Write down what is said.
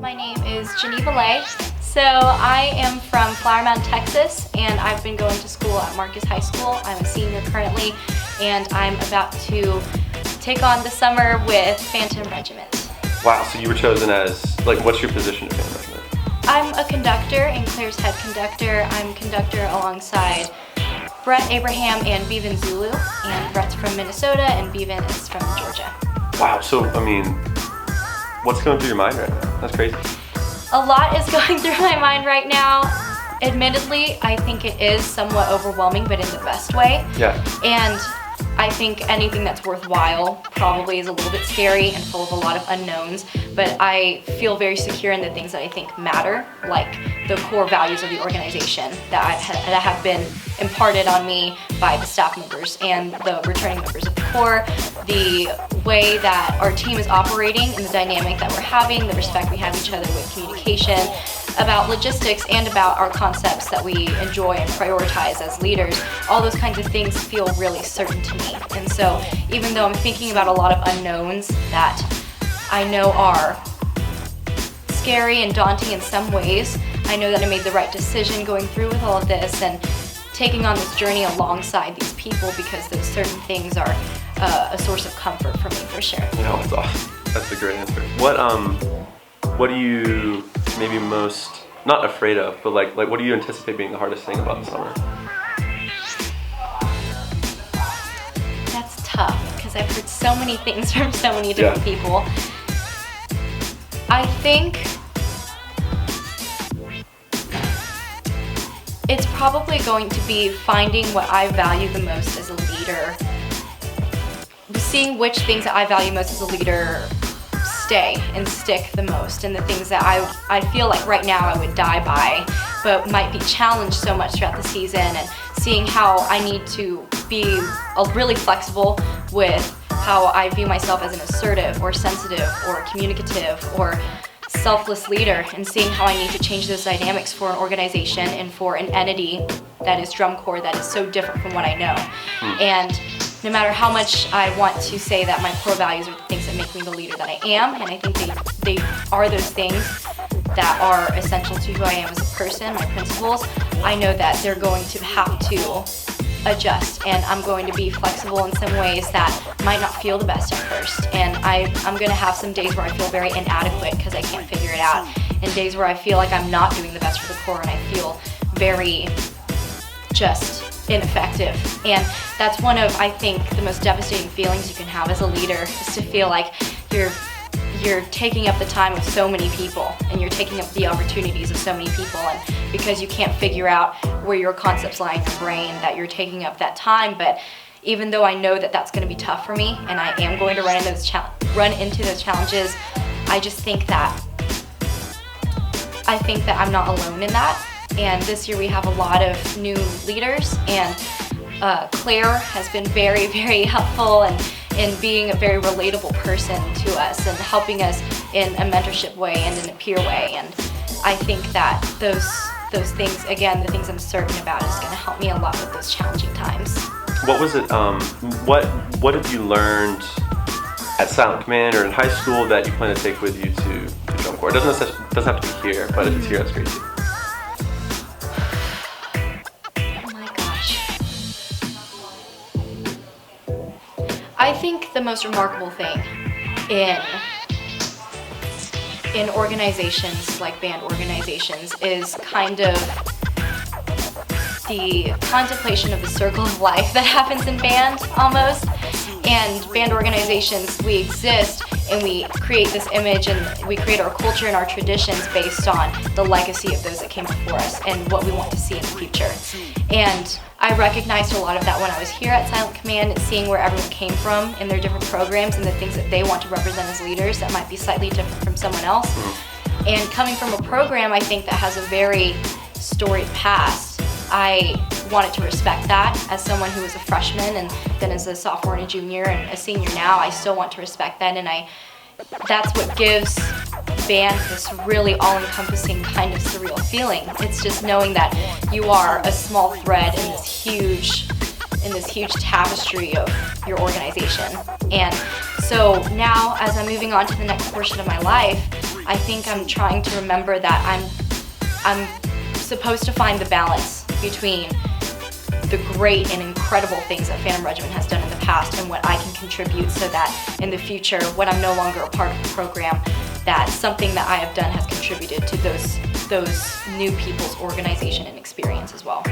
My name is Geneva Lay. So I am from Flower Mound, Texas, and I've been going to school at Marcus High School. I'm a senior currently, and I'm about to take on the summer with Phantom Regiment. Wow, so you were chosen as, what's your position at Phantom Regiment? I'm a conductor and Claire's head conductor. I'm conductor alongside Brett Abraham and Bevan Zulu, and Brett's from Minnesota and Bevan is from Georgia. Wow, so, what's going through your mind right now? That's crazy. A lot is going through my mind right now. Admittedly, I think it is somewhat overwhelming, but in the best way. Yeah. And I think anything that's worthwhile probably is a little bit scary and full of a lot of unknowns, but I feel very secure in the things that I think matter, like the core values of the organization that have been imparted on me by the staff members and the returning members of the Corps, the way that our team is operating and the dynamic that we're having, the respect we have each other with communication, about logistics and about our concepts that we enjoy and prioritize as leaders. All those kinds of things feel really certain to me. And so even though I'm thinking about a lot of unknowns that I know are scary and daunting in some ways, I know that I made the right decision going through with all of this and taking on this journey alongside these people, because those certain things are a source of comfort for me, for sure. Yeah, that's awesome. That's a great answer. What are you maybe most, not afraid of, but what do you anticipate being the hardest thing about the summer? That's tough, because I've heard so many things from so many different people. I think it's probably going to be finding what I value the most as a leader, seeing which things that I value most as a leader stay and stick the most, and the things that I feel like right now I would die by, but might be challenged so much throughout the season, and seeing how I need to be really flexible with how I view myself as an assertive or sensitive or communicative or selfless leader, and seeing how I need to change those dynamics for an organization and for an entity that is Drum Corps that is so different from what I know. And no matter how much I want to say that my core values are the things that make me the leader that I am, and I think they are those things that are essential to who I am as a person, my principles, I know that they're going to have to adjust, and I'm going to be flexible in some ways that might not feel the best at first. And I'm going to have some days where I feel very inadequate because I can't figure it out, and days where I feel like I'm not doing the best for the Corps and I feel very just ineffective. And that's one of, I think, the most devastating feelings you can have as a leader, is to feel like you're taking up the time of so many people, and you're taking up the opportunities of so many people, and because you can't figure out where your concepts lie in your brain, that you're taking up that time. But even though I know that that's going to be tough for me, and I am going to run into those challenges, I just think that I'm not alone in that. And this year we have a lot of new leaders, and Claire has been very, very helpful in being a very relatable person to us and helping us in a mentorship way and in a peer way. And I think that those things, again, the things I'm certain about, is going to help me a lot with those challenging times. What was it, what have you learned at Silent Command or in high school that you plan to take with you to Drum Corps? It doesn't have to be here, but if it's here, that's great too. I think the most remarkable thing in organizations like band organizations is kind of the contemplation of the circle of life that happens in band, almost. And band organizations, we exist and we create this image and we create our culture and our traditions based on the legacy of those that came before us and what we want to see in the future. And I recognized a lot of that when I was here at Silent Command, and seeing where everyone came from in their different programs and the things that they want to represent as leaders that might be slightly different from someone else. And coming from a program, I think, that has a very storied past, I wanted to respect that. As someone who was a freshman and then as a sophomore and a junior and a senior now, I still want to respect that, and that's what gives band this really all-encompassing kind of surreal feeling. It's just knowing that you are a small thread in this huge tapestry of your organization. And so now, as I'm moving on to the next portion of my life, I think I'm trying to remember that I'm supposed to find the balance between the great and incredible things that Phantom Regiment has done in the past and what I can contribute, so that in the future, when I'm no longer a part of the program, that something that I have done has contributed to those new people's organization and experience as well.